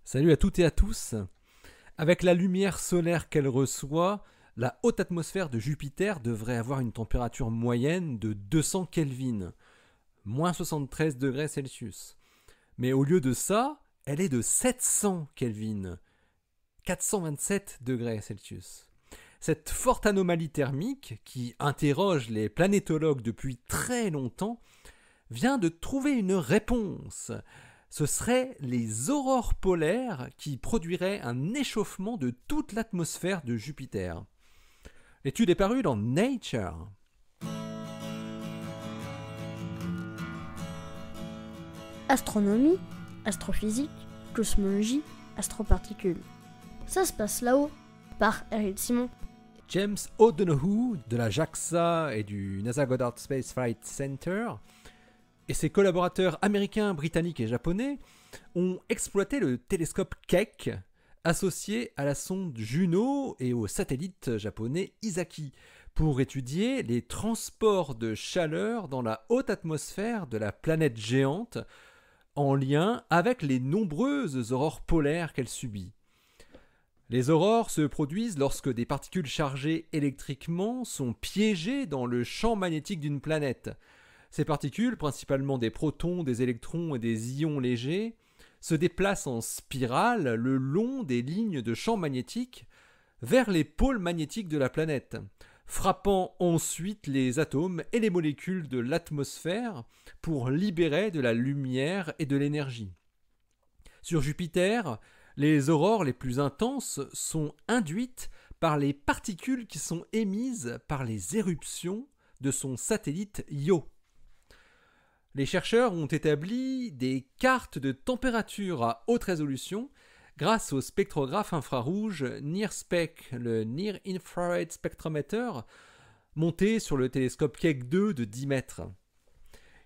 Salut à toutes et à tous. Avec la lumière solaire qu'elle reçoit, la haute atmosphère de Jupiter devrait avoir une température moyenne de 200 Kelvin, moins 73 degrés Celsius. Mais au lieu de ça, elle est de 700 Kelvin, 427 degrés Celsius. Cette forte anomalie thermique, qui interroge les planétologues depuis très longtemps, vient de trouver une réponse. Ce seraient les aurores polaires qui produiraient un échauffement de toute l'atmosphère de Jupiter. L'étude est parue dans Nature. Astronomie, astrophysique, cosmologie, astroparticules. Ça se passe là-haut, par Eric Simon. James O'Donoghue de la JAXA et du NASA Goddard Space Flight Center et ses collaborateurs américains, britanniques et japonais ont exploité le télescope Keck associé à la sonde Juno et au satellite japonais Isaki pour étudier les transports de chaleur dans la haute atmosphère de la planète géante en lien avec les nombreuses aurores polaires qu'elle subit. Les aurores se produisent lorsque des particules chargées électriquement sont piégées dans le champ magnétique d'une planète. Ces particules, principalement des protons, des électrons et des ions légers, se déplacent en spirale le long des lignes de champ magnétique vers les pôles magnétiques de la planète, frappant ensuite les atomes et les molécules de l'atmosphère pour libérer de la lumière et de l'énergie. Sur Jupiter, les aurores les plus intenses sont induites par les particules qui sont émises par les éruptions de son satellite Io. Les chercheurs ont établi des cartes de température à haute résolution grâce au spectrographe infrarouge NIRSPEC, le Near Infrared Spectrometer, monté sur le télescope Keck 2 de 10 mètres.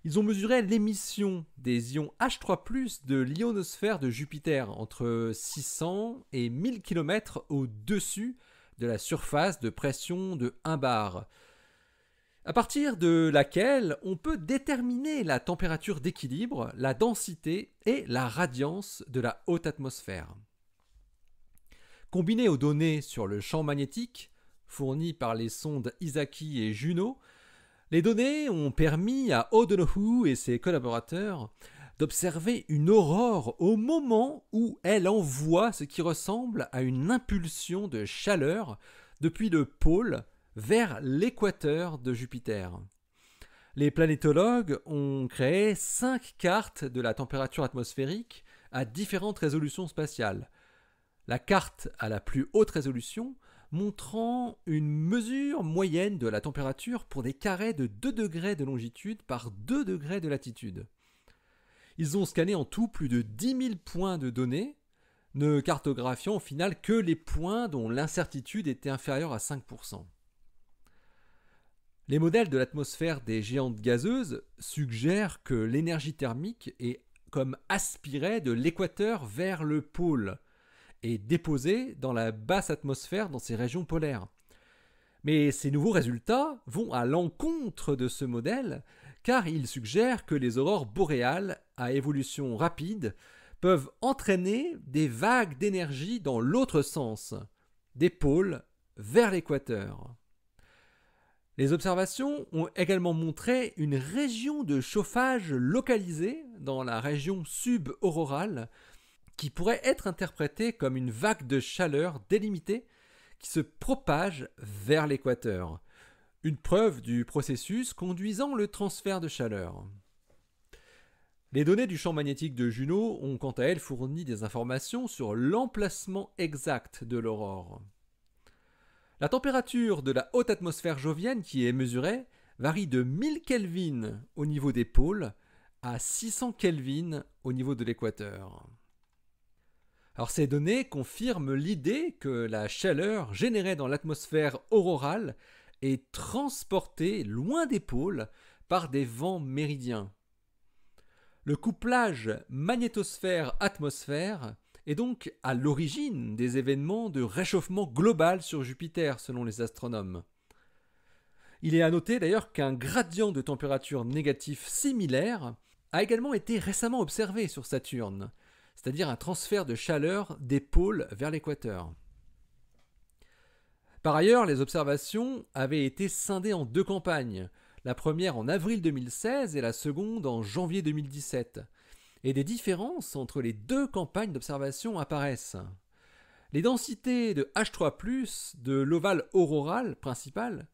Ils ont mesuré l'émission des ions H3+, de l'ionosphère de Jupiter entre 600 et 1000 km au-dessus de la surface de pression de 1 bar, à partir de laquelle on peut déterminer la température d'équilibre, la densité et la radiance de la haute atmosphère. Combinées aux données sur le champ magnétique, fournies par les sondes Isaki et Juno, les données ont permis à O'Donoghue et ses collaborateurs d'observer une aurore au moment où elle envoie ce qui ressemble à une impulsion de chaleur depuis le pôle vers l'équateur de Jupiter. Les planétologues ont créé 5 cartes de la température atmosphérique à différentes résolutions spatiales. La carte à la plus haute résolution montrant une mesure moyenne de la température pour des carrés de 2 degrés de longitude par 2 degrés de latitude. Ils ont scanné en tout plus de 10 000 points de données, ne cartographiant au final que les points dont l'incertitude était inférieure à 5%. Les modèles de l'atmosphère des géantes gazeuses suggèrent que l'énergie thermique est comme aspirée de l'équateur vers le pôle et déposée dans la basse atmosphère dans ces régions polaires. Mais ces nouveaux résultats vont à l'encontre de ce modèle car ils suggèrent que les aurores boréales à évolution rapide peuvent entraîner des vagues d'énergie dans l'autre sens, des pôles vers l'équateur. Les observations ont également montré une région de chauffage localisée dans la région subaurorale qui pourrait être interprétée comme une vague de chaleur délimitée qui se propage vers l'équateur, une preuve du processus conduisant le transfert de chaleur. Les données du champ magnétique de Juno ont quant à elles fourni des informations sur l'emplacement exact de l'aurore. La température de la haute atmosphère jovienne qui est mesurée varie de 1000 Kelvin au niveau des pôles à 600 Kelvin au niveau de l'équateur. Alors ces données confirment l'idée que la chaleur générée dans l'atmosphère aurorale est transportée loin des pôles par des vents méridiens. Le couplage magnétosphère-atmosphère est donc à l'origine des événements de réchauffement global sur Jupiter, selon les astronomes. Il est à noter d'ailleurs qu'un gradient de température négatif similaire a également été récemment observé sur Saturne, c'est-à-dire un transfert de chaleur des pôles vers l'équateur. Par ailleurs, les observations avaient été scindées en 2 campagnes, la première en avril 2016 et la seconde en janvier 2017. Et des différences entre les 2 campagnes d'observation apparaissent. Les densités de H3+, de l'ovale auroral principal,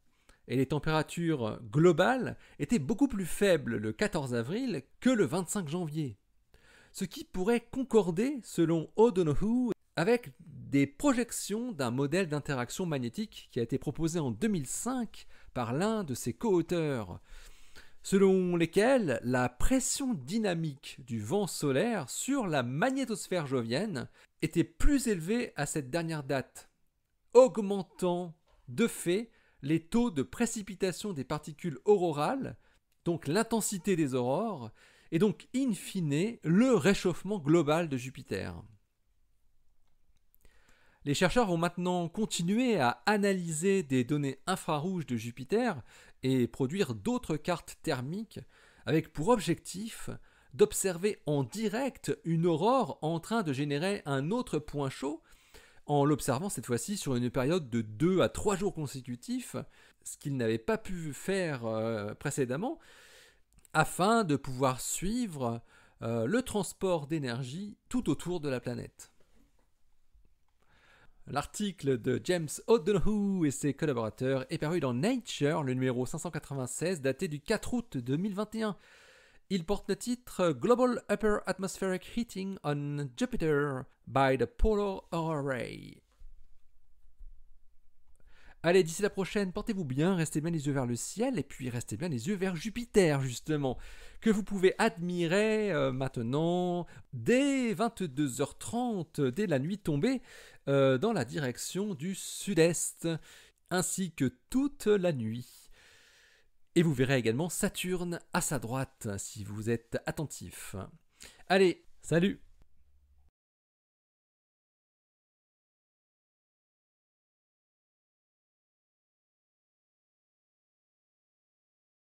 et les températures globales étaient beaucoup plus faibles le 14 avril que le 25 janvier. Ce qui pourrait concorder, selon O'Donoghue, avec des projections d'un modèle d'interaction magnétique qui a été proposé en 2005 par l'un de ses co-auteurs, selon lesquels la pression dynamique du vent solaire sur la magnétosphère jovienne était plus élevée à cette dernière date, augmentant de fait les taux de précipitation des particules aurorales, donc l'intensité des aurores, et donc in fine le réchauffement global de Jupiter. Les chercheurs vont maintenant continuer à analyser des données infrarouges de Jupiter et produire d'autres cartes thermiques avec pour objectif d'observer en direct une aurore en train de générer un autre point chaud en l'observant cette fois-ci sur une période de 2 à 3 jours consécutifs, ce qu'ils n'avaient pas pu faire précédemment, afin de pouvoir suivre le transport d'énergie tout autour de la planète. L'article de James O'Donoghue et ses collaborateurs est paru dans Nature, le numéro 596, daté du 4 août 2021. Il porte le titre Global Upper Atmospheric Heating on Jupiter by the Polar Array. Allez, d'ici la prochaine, portez-vous bien, restez bien les yeux vers le ciel et puis restez bien les yeux vers Jupiter, justement, que vous pouvez admirer maintenant dès 22h30, dès la nuit tombée, dans la direction du sud-est, ainsi que toute la nuit. Et vous verrez également Saturne à sa droite, si vous êtes attentif. Allez, salut!